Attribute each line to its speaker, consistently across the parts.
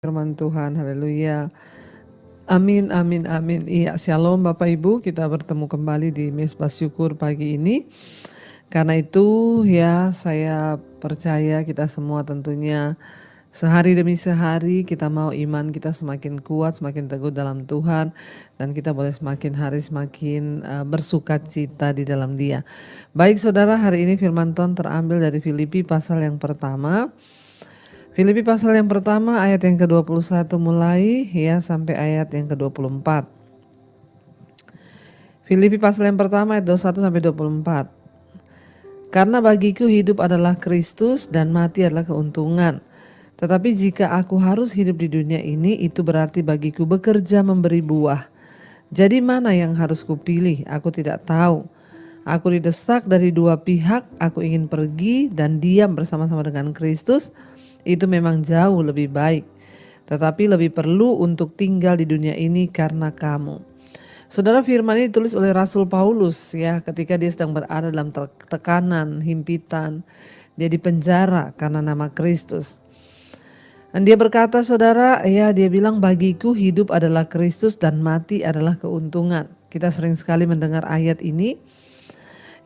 Speaker 1: Firman Tuhan, haleluya. Amin, amin, amin. Iya, shalom Bapak Ibu, kita bertemu kembali di Mezbah Syukur pagi ini. Karena itu ya saya percaya kita semua tentunya sehari demi sehari kita mau iman kita semakin kuat, semakin teguh dalam Tuhan. Dan kita boleh semakin hari semakin bersuka cita di dalam Dia. Baik saudara, hari ini firman Tuhan terambil dari Filipi pasal yang pertama. Filipi pasal yang pertama ayat yang ke-21 mulai ya sampai ayat yang ke-24. Filipi pasal yang pertama ayat 21 sampai 24. Karena bagiku hidup adalah Kristus dan mati adalah keuntungan. Tetapi jika aku harus hidup di dunia ini, itu berarti bagiku bekerja memberi buah. Jadi mana yang harus kupilih? Aku tidak tahu. Aku didesak dari dua pihak, aku ingin pergi dan diam bersama-sama dengan Kristus. Itu memang jauh lebih baik. Tetapi lebih perlu untuk tinggal di dunia ini karena kamu. Saudara, firman ini ditulis oleh Rasul Paulus ya ketika dia sedang berada dalam tekanan, himpitan. Dia dipenjara karena nama Kristus. Dan dia berkata saudara, ya dia bilang bagiku hidup adalah Kristus dan mati adalah keuntungan. Kita sering sekali mendengar ayat ini.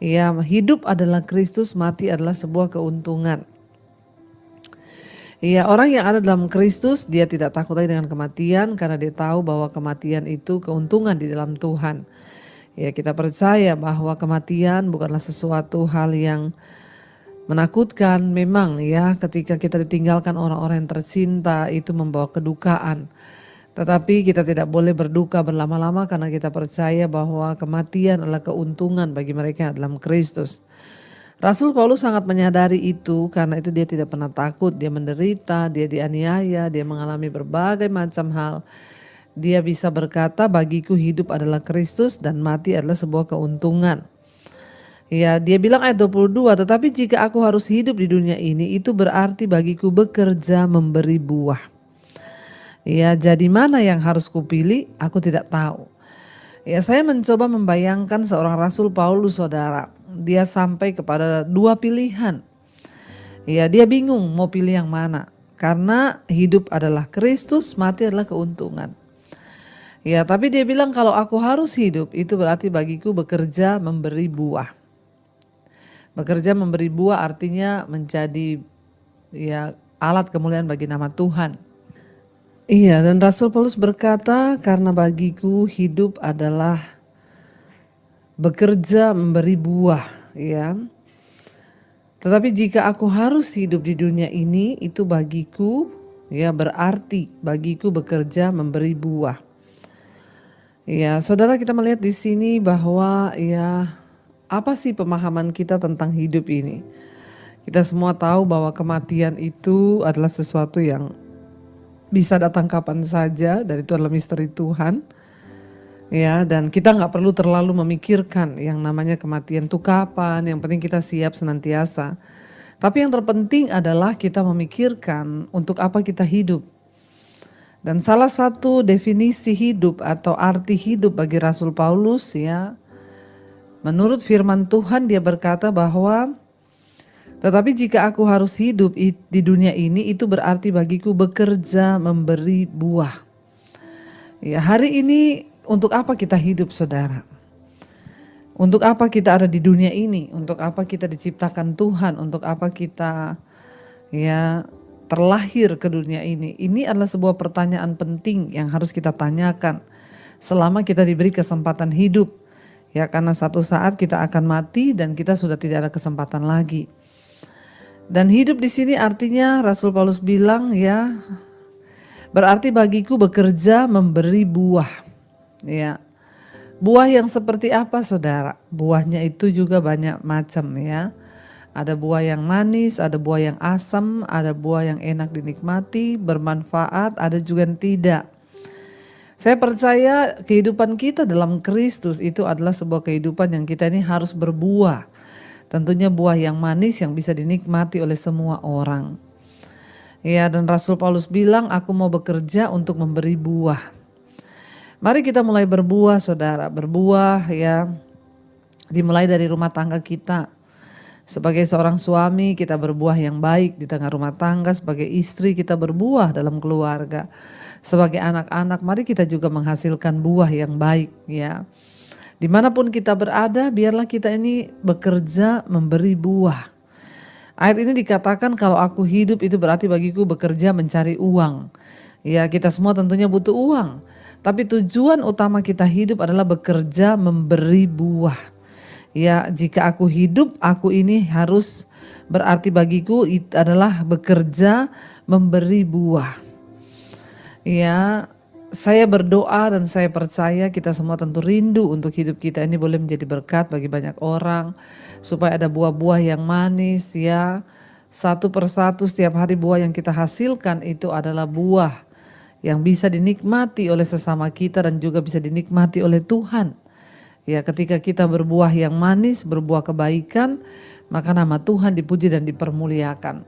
Speaker 1: Ya, hidup adalah Kristus, mati adalah sebuah keuntungan. Iya, orang yang ada dalam Kristus dia tidak takut lagi dengan kematian karena dia tahu bahwa kematian itu keuntungan di dalam Tuhan. Ya, kita percaya bahwa kematian bukanlah sesuatu hal yang menakutkan. Memang ya, ketika kita ditinggalkan orang-orang yang tercinta itu membawa kedukaan. Tetapi kita tidak boleh berduka berlama-lama karena kita percaya bahwa kematian adalah keuntungan bagi mereka yang dalam Kristus. Rasul Paulus sangat menyadari itu, karena itu dia tidak pernah takut, dia menderita, dia dianiaya, dia mengalami berbagai macam hal. Dia bisa berkata, bagiku hidup adalah Kristus dan mati adalah sebuah keuntungan. Ya, dia bilang ayat 22, tetapi jika aku harus hidup di dunia ini, itu berarti bagiku bekerja memberi buah. Ya, jadi mana yang harus kupilih? Aku tidak tahu. Ya, saya mencoba membayangkan seorang Rasul Paulus, saudara. Dia sampai kepada dua pilihan. Ya, dia bingung mau pilih yang mana. Karena hidup adalah Kristus, mati adalah keuntungan. Ya, tapi dia bilang kalau aku harus hidup, itu berarti bagiku bekerja memberi buah. Bekerja memberi buah artinya menjadi ya alat kemuliaan bagi nama Tuhan. Iya, dan Rasul Paulus berkata, karena bagiku hidup adalah bekerja memberi buah, ya. Tetapi jika aku harus hidup di dunia ini, itu bagiku ya berarti bagiku bekerja memberi buah. Ya, saudara, kita melihat di sini bahwa ya apa sih pemahaman kita tentang hidup ini? Kita semua tahu bahwa kematian itu adalah sesuatu yang bisa datang kapan saja dan itu adalah misteri Tuhan. Ya, dan kita nggak perlu terlalu memikirkan yang namanya kematian itu kapan, yang penting kita siap senantiasa. Tapi yang terpenting adalah kita memikirkan untuk apa kita hidup. Dan salah satu definisi hidup atau arti hidup bagi Rasul Paulus ya, menurut firman Tuhan dia berkata bahwa tetapi jika aku harus hidup di dunia ini, itu berarti bagiku bekerja memberi buah. Ya, hari ini untuk apa kita hidup, saudara? Untuk apa kita ada di dunia ini? Untuk apa kita diciptakan Tuhan? Untuk apa kita ya terlahir ke dunia ini? Ini adalah sebuah pertanyaan penting yang harus kita tanyakan selama kita diberi kesempatan hidup. Ya, karena satu saat kita akan mati dan kita sudah tidak ada kesempatan lagi. Dan hidup di sini artinya Rasul Paulus bilang ya berarti bagiku bekerja memberi buah. Ya. Buah yang seperti apa, saudara? Buahnya itu juga banyak macam ya. Ada buah yang manis, ada buah yang asam, ada buah yang enak dinikmati, bermanfaat, ada juga yang tidak. Saya percaya kehidupan kita dalam Kristus itu adalah sebuah kehidupan yang kita ini harus berbuah. Tentunya buah yang manis yang bisa dinikmati oleh semua orang. Ya, dan Rasul Paulus bilang, aku mau bekerja untuk memberi buah. Mari kita mulai berbuah, saudara. Berbuah ya, dimulai dari rumah tangga kita. Sebagai seorang suami kita berbuah yang baik di tengah rumah tangga, sebagai istri kita berbuah dalam keluarga. Sebagai anak-anak mari kita juga menghasilkan buah yang baik ya. Dimanapun kita berada biarlah kita ini bekerja memberi buah. Ayat ini dikatakan kalau aku hidup itu berarti bagiku bekerja mencari uang. Ya kita semua tentunya butuh uang. Tapi tujuan utama kita hidup adalah bekerja memberi buah. Ya, jika aku hidup, aku ini harus berarti bagiku itu adalah bekerja memberi buah. Ya, saya berdoa dan saya percaya kita semua tentu rindu untuk hidup kita ini boleh menjadi berkat bagi banyak orang, supaya ada buah-buah yang manis ya. Satu persatu setiap hari buah yang kita hasilkan itu adalah buah yang bisa dinikmati oleh sesama kita dan juga bisa dinikmati oleh Tuhan. Ya, ketika kita berbuah yang manis, berbuah kebaikan, maka nama Tuhan dipuji dan dipermuliakan.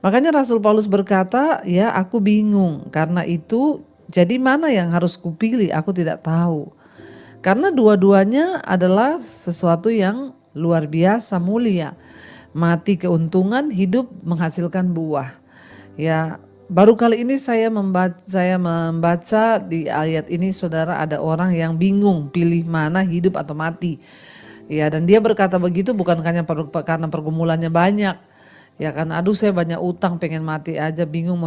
Speaker 1: Makanya Rasul Paulus berkata, ya aku bingung karena itu jadi mana yang harus kupilih aku tidak tahu. Karena dua-duanya adalah sesuatu yang luar biasa mulia. Mati keuntungan, hidup menghasilkan buah. Ya, baru kali ini saya membaca di ayat ini saudara ada orang yang bingung pilih mana hidup atau mati. Ya, dan dia berkata begitu bukan hanya karena pergumulannya banyak. Ya kan, aduh saya banyak utang pengen mati aja bingung mau